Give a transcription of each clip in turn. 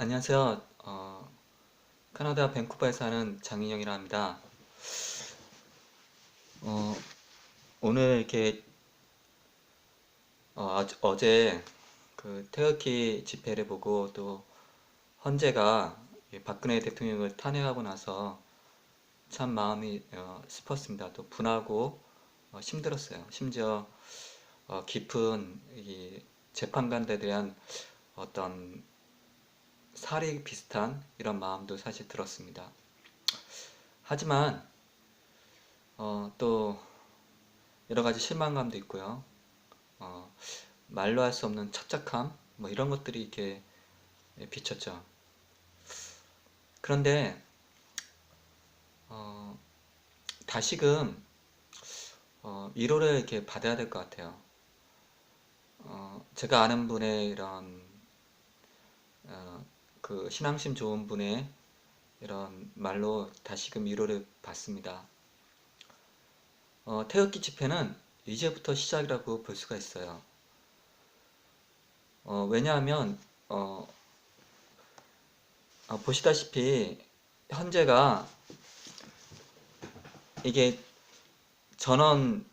안녕하세요. 캐나다 밴쿠버에 사는 장인영이라 합니다. 어, 오늘 이렇게 어제 그 태극기 집회를 보고 또 헌재가 이 박근혜 대통령을 탄핵하고 나서 참 마음이 슬펐습니다. 또 분하고 힘들었어요. 심지어 깊은 이 재판관들에 대한 어떤 살이 비슷한 이런 마음도 사실 들었습니다. 하지만 또 여러 가지 실망감도 있고요. 어, 말로 할 수 없는 착잡함, 뭐 이런 것들이 이렇게 비쳤죠. 그런데 어, 다시금 위로를 이렇게 받아야 될 것 같아요. 제가 아는 분의 이런 그 신앙심 좋은 분의 이런 말로 다시금 위로를 받습니다. 태극기 집회는 이제부터 시작이라고 볼 수가 있어요. 왜냐하면 보시다시피 현재가 이게 전원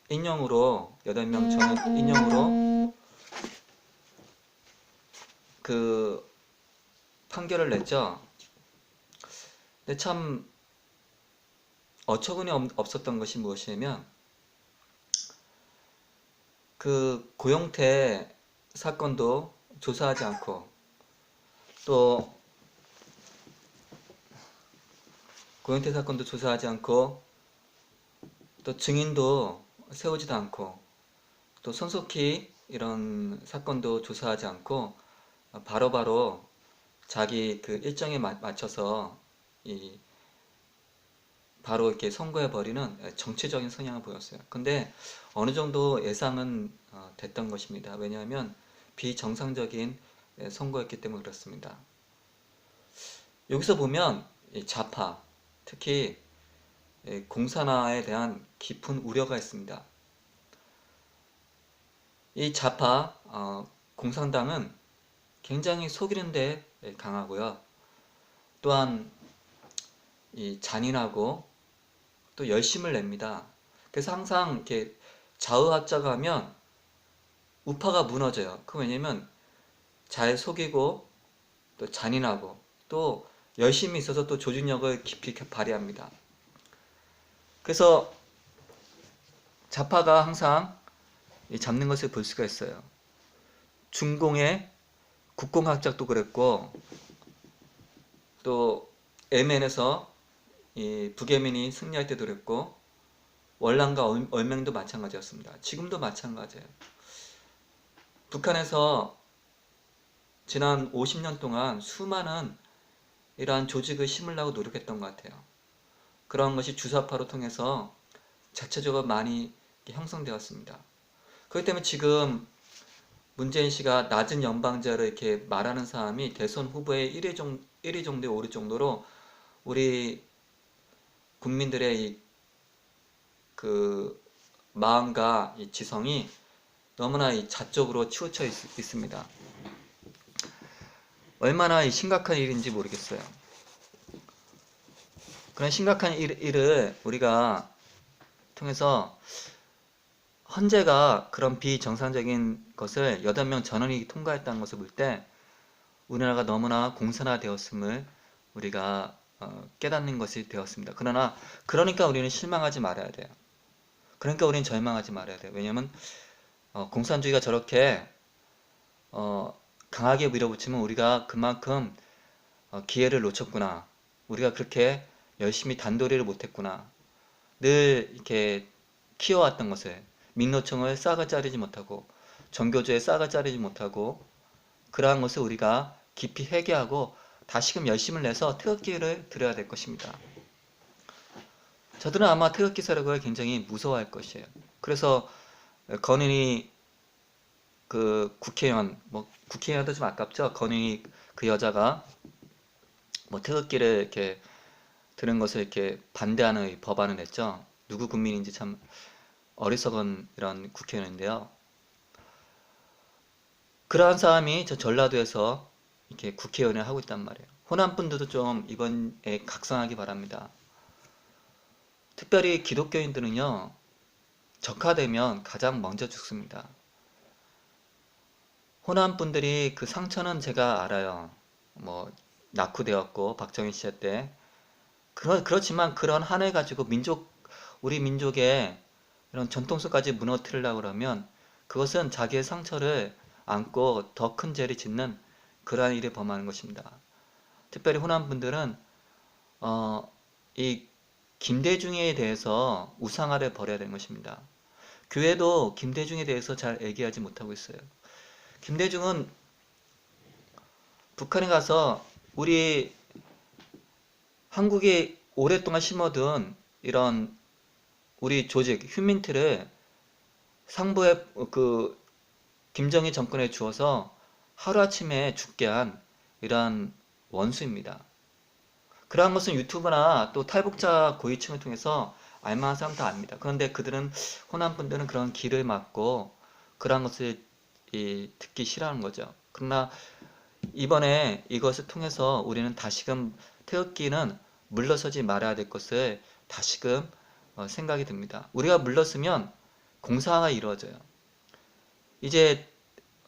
인용으로 8명 전원 인용으로 그 판결을 냈죠. 근데 참 어처구니 없었던 것이 무엇이냐면 그 고용태 사건도 조사하지 않고 또 고용태 사건도 조사하지 않고 또 증인도 세우지도 않고 또 손석희 이런 사건도 조사하지 않고 바로바로 자기 그 일정에 맞춰서 이 바로 이렇게 선고해 버리는 정치적인 성향을 보였어요. 근데 어느 정도 예상은 됐던 것입니다. 왜냐하면 비정상적인 선거였기 때문에 그렇습니다. 여기서 보면 이 좌파, 특히 공산화에 대한 깊은 우려가 있습니다. 이 좌파 공산당은 굉장히 속이는 데 강하고요. 또한 이 잔인하고 또 열심을 냅니다. 그래서 항상 이렇게 좌우합작을 하면 우파가 무너져요. 그 왜냐면 잘 속이고 또 잔인하고 또 열심히 있어서 또 조직력을 깊이 발휘합니다. 그래서 좌파가 항상 잡는 것을 볼 수가 있어요. 중공의 국공학작도 그랬고 또 MN에서 이 북예민이 승리할 때도 그랬고 월남과 얼맹도 마찬가지였습니다. 지금도 마찬가지예요. 북한에서 지난 50년 동안 수많은 이러한 조직을 심으려고 노력했던 것 같아요. 그런 것이 주사파로 통해서 자체적으로 많이 형성되었습니다. 그렇기 때문에 지금 문재인 씨가 낮은 연방제를 이렇게 말하는 사람이 대선 후보에 1위 정도에 오를 정도로 우리 국민들의 그 마음과 이 지성이 너무나 이 자쪽으로 치우쳐 있습니다. 얼마나 심각한 일인지 모르겠어요. 그런 심각한 일을 우리가 통해서 헌재가 그런 비정상적인 것을 8명 전원이 통과했다는 것을 볼 때 우리나라가 너무나 공산화되었음을 우리가 깨닫는 것이 되었습니다. 그러니까 우리는 실망하지 말아야 돼요. 그러니까 우리는 절망하지 말아야 돼요. 왜냐하면 공산주의가 저렇게 강하게 밀어붙이면 우리가 그만큼 기회를 놓쳤구나. 우리가 그렇게 열심히 단도리를 못했구나. 늘 이렇게 키워왔던 것을 민노총을 싹을 자르지 못하고 정교조에 싹을 자르지 못하고 그러한 것을 우리가 깊이 회개하고 다시금 열심을 내서 태극기를 들어야 될 것입니다. 저들은 아마 태극기 세력을 굉장히 무서워할 것이에요. 그래서 건인이 그 국회의원, 뭐 국회의원도 좀 아깝죠. 건인이 그 여자가 뭐 태극기를 이렇게 드는 것을 이렇게 반대하는 법안을 냈죠. 누구 국민인지 참 어리석은 이런 국회의원인데요. 그러한 사람이 저 전라도에서 이렇게 국회의원을 하고 있단 말이에요. 호남 분들도 좀 이번에 각성하기 바랍니다. 특별히 기독교인들은요, 적화되면 가장 먼저 죽습니다. 호남 분들이 그 상처는 제가 알아요. 뭐 낙후되었고 박정희 시대 때 그렇지만 그런 한해 가지고 우리 민족의 이런 전통성까지 무너뜨리려고 그러면 그것은 자기의 상처를 안고 더 큰 죄를 짓는 그러한 일을 범하는 것입니다. 특별히 호남 분들은 이 김대중에 대해서 우상화를 버려야 되는 것입니다. 교회도 김대중에 대해서 잘 얘기하지 못하고 있어요. 김대중은 북한에 가서 우리 한국이 오랫동안 심어둔 이런 우리 조직, 휴민트를 상부에 그 김정일 정권에 주어서 하루아침에 죽게 한 이러한 원수입니다. 그러한 것은 유튜브나 또 탈북자 고위층을 통해서 알만한 사람 다 압니다. 그런데 그들은 호남 분들은 그런 길을 막고 그러한 것을 듣기 싫어하는 거죠. 그러나 이번에 이것을 통해서 우리는 다시금 태극기는 물러서지 말아야 될 것을 다시금 생각이 듭니다. 우리가 물러서면 공사가 이루어져요. 이제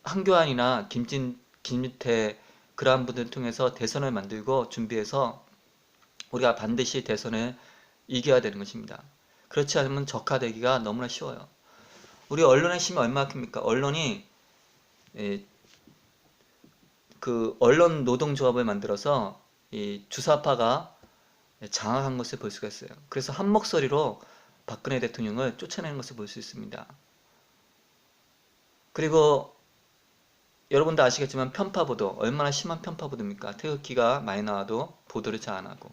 한교안이나 김진태 그러한 분들을 통해서 대선을 만들고 준비해서 우리가 반드시 대선을 이겨야 되는 것입니다. 그렇지 않으면 적화되기가 너무나 쉬워요. 우리 언론의 힘이 얼마큼입니까? 언론이 그 언론 노동조합을 만들어서 이 주사파가 장악한 것을 볼 수가 있어요. 그래서 한 목소리로 박근혜 대통령을 쫓아내는 것을 볼 수 있습니다. 그리고 여러분도 아시겠지만 편파보도, 얼마나 심한 편파보도입니까? 태극기가 많이 나와도 보도를 잘 안하고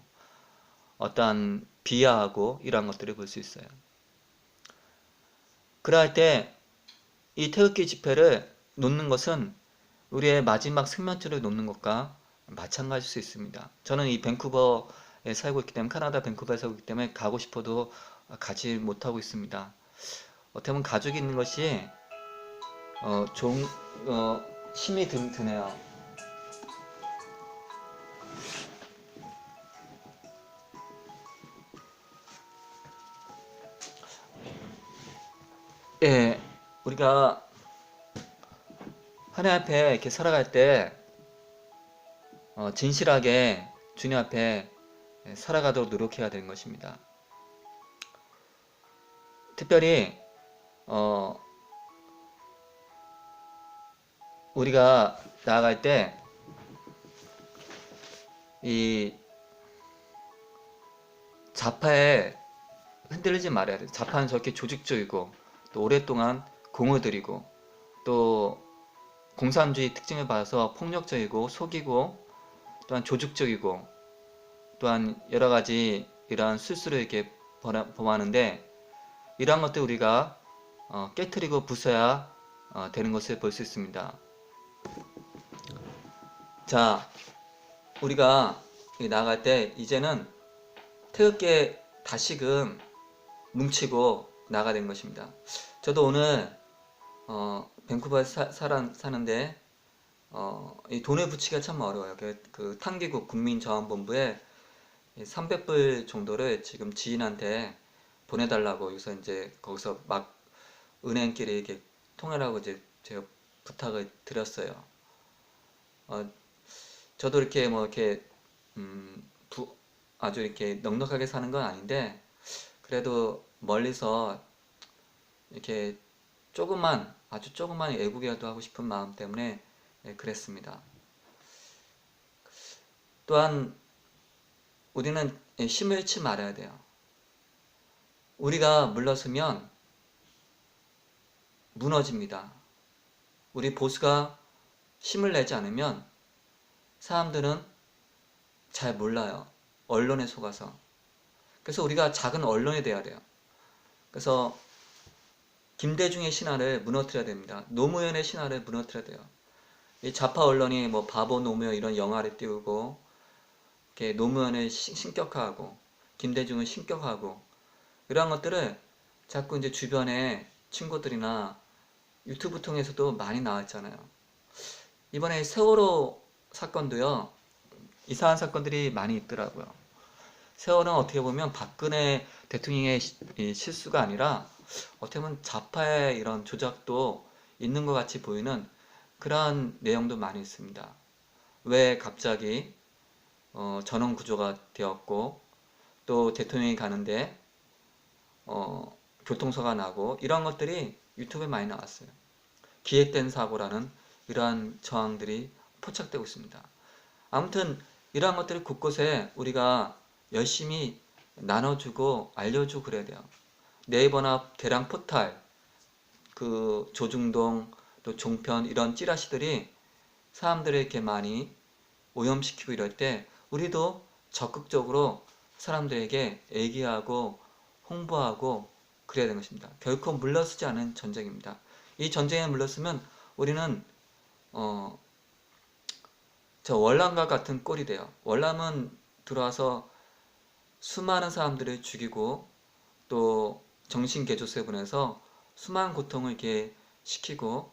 어떠한 비하하고 이러한 것들을 볼 수 있어요. 그럴 때 이 태극기 집회를 놓는 것은 우리의 마지막 생명줄을 놓는 것과 마찬가지일 수 있습니다. 저는 이 밴쿠버에 살고 있기 때문에, 카나다 밴쿠버에 살고 있기 때문에 가고 싶어도 가지 못하고 있습니다. 어떻게 보면 가족이 있는 것이 좀 힘이 드네요. 예, 우리가 하나님 앞에 이렇게 살아갈 때 진실하게 주님 앞에 살아가도록 노력해야 되는 것입니다. 특별히 우리가 나아갈 때 이 좌파에 흔들리지 말아야 돼요. 좌파는 저렇게 조직적이고 또 오랫동안 공을 들이고 또 공산주의 특징을 받아서 폭력적이고 속이고 또한 조직적이고 또한 여러가지 이러한 실수를 이렇게 범하는데, 이러한 것들 우리가 깨트리고 부숴야 되는 것을 볼 수 있습니다. 자, 우리가 나아갈 때 이제는 태극기에 다시금 뭉치고 나가야 되는 것입니다. 저도 오늘 밴쿠버에 사는데 이 돈을 붙이기가 참 어려워요. 그 탕기국 국민자원본부에 300불 정도를 지금 지인한테 보내달라고 여기서 이제 거기서 막 은행끼리 이렇게 통화하고 이제 제가 부탁을 드렸어요. 저도 이렇게 뭐 이렇게 아주 이렇게 넉넉하게 사는 건 아닌데 그래도 멀리서 이렇게 아주 조그만 애국이라도 하고 싶은 마음 때문에 그랬습니다. 또한 우리는 힘을 잃지 말아야 돼요. 우리가 물러서면 무너집니다. 우리 보수가 힘을 내지 않으면 사람들은 잘 몰라요. 언론에 속아서. 그래서 우리가 작은 언론이 돼야 돼요. 그래서 김대중의 신화를 무너뜨려야 됩니다. 노무현의 신화를 무너뜨려야 돼요. 이 좌파 언론이 뭐 바보 노무현 이런 영화를 띄우고 이렇게 노무현을 신격화하고 김대중을 신격화하고 이러한 것들을 자꾸 이제 주변에 친구들이나 유튜브 통해서도 많이 나왔잖아요. 이번에 세월호 사건도요, 이상한 사건들이 많이 있더라고요. 세월은 어떻게 보면 박근혜 대통령의 실수가 아니라 어떻게 보면 좌파의 이런 조작도 있는 것 같이 보이는 그러한 내용도 많이 있습니다. 왜 갑자기 전원 구조가 되었고, 또 대통령이 가는데 교통사고가 나고, 이런 것들이 유튜브에 많이 나왔어요. 기획된 사고라는 이러한 정황들이 포착되고 있습니다. 아무튼 이러한 것들을 곳곳에 우리가 열심히 나눠주고 알려주고 그래야 돼요. 네이버나 대량 포탈, 그 조중동, 또 종편, 이런 찌라시들이 사람들을 이렇게 많이 오염시키고 이럴 때 우리도 적극적으로 사람들에게 얘기하고 홍보하고 그래야 되는 것입니다. 결코 물러서지 않은 전쟁입니다. 이 전쟁에 물러서면 우리는 저 월남과 같은 꼴이 돼요. 월남은 들어와서 수많은 사람들을 죽이고 또 정신개조소에 보내서 수많은 고통을 이렇게 시키고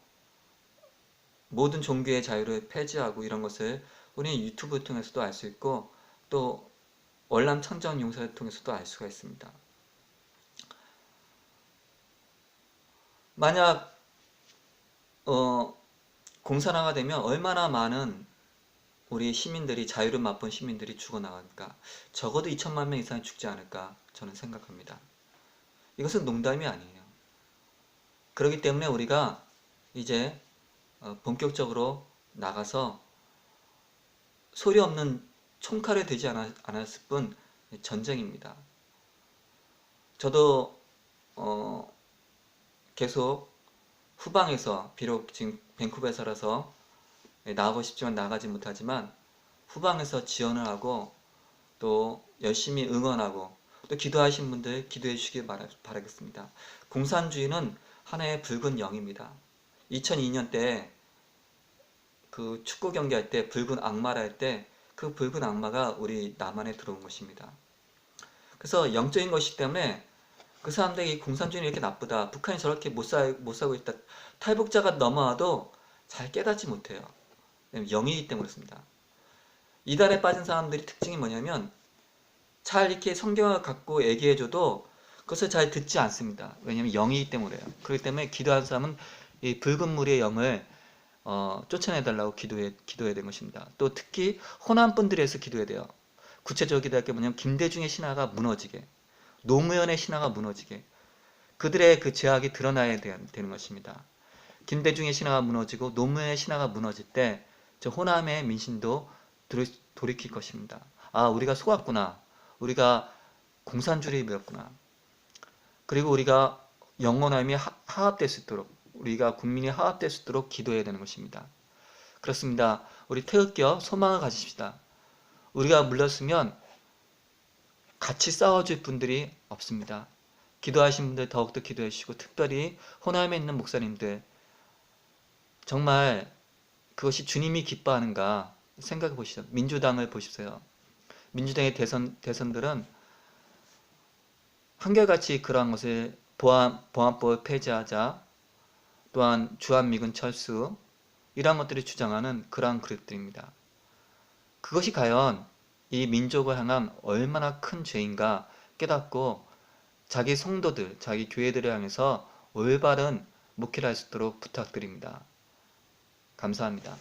모든 종교의 자유를 폐지하고 이런 것을 우리는 유튜브를 통해서도 알 수 있고, 또 월남 청정용사를 통해서도 알 수가 있습니다. 만약 공산화가 되면 얼마나 많은 우리 시민들이, 자유를 맛본 시민들이 죽어나갈까? 적어도 2천만 명 이상이 죽지 않을까 저는 생각합니다. 이것은 농담이 아니에요. 그렇기 때문에 우리가 이제 본격적으로 나가서 소리 없는 총칼이 되지 않았을 뿐 전쟁입니다. 저도 계속 후방에서, 비록 지금 밴쿠버에 살아서 나가고 싶지만 나가지 못하지만 후방에서 지원을 하고 또 열심히 응원하고 또 기도하신 분들 기도해 주시길 바라겠습니다. 공산주의는 하나의 붉은 영입니다. 2002년 때 그 축구 경기할 때 붉은 악마라 할 때 그 붉은 악마가 우리 남한에 들어온 것입니다. 그래서 영적인 것이기 때문에 그 사람들이 공산주의는 이렇게 나쁘다, 북한이 저렇게 못 살고 있다, 탈북자가 넘어와도 잘 깨닫지 못해요. 영이기 때문에 그렇습니다. 이단에 빠진 사람들이 특징이 뭐냐면 잘 이렇게 성경을 갖고 얘기해줘도 그것을 잘 듣지 않습니다. 왜냐하면 영이기 때문에 그래요. 그렇기 때문에 기도하는 사람은 이 붉은 무리의 영을 쫓아내달라고 기도해야 되는 것입니다. 또 특히 호남분들에서 기도해야 돼요. 구체적으로 기도할 게 뭐냐면 김대중의 신화가 무너지게, 노무현의 신화가 무너지게, 그들의 그 죄악이 드러나야 되는 것입니다. 김대중의 신화가 무너지고 노무현의 신화가 무너질 때 저 호남의 민심도 돌이킬 것입니다. 아, 우리가 속았구나. 우리가 공산주의에 밀었구나. 그리고 우리가 영원함이 화합될 수 있도록, 우리가 국민이 화합될 수 있도록 기도해야 되는 것입니다. 그렇습니다. 우리 태극기여 소망을 가지십시다. 우리가 물렀으면 같이 싸워줄 분들이 없습니다. 기도하신 분들 더욱더 기도해 주시고, 특별히 호남에 있는 목사님들, 정말 그것이 주님이 기뻐하는가 생각해 보시죠. 민주당을 보십시오. 민주당의 대선들은 한결같이 그러한 것을 보안법을 폐지하자, 또한 주한미군 철수, 이러한 것들을 주장하는 그러한 그룹들입니다. 그것이 과연 이 민족을 향한 얼마나 큰 죄인가 깨닫고 자기 성도들, 자기 교회들을 향해서 올바른 목회를 할 수 있도록 부탁드립니다. 감사합니다.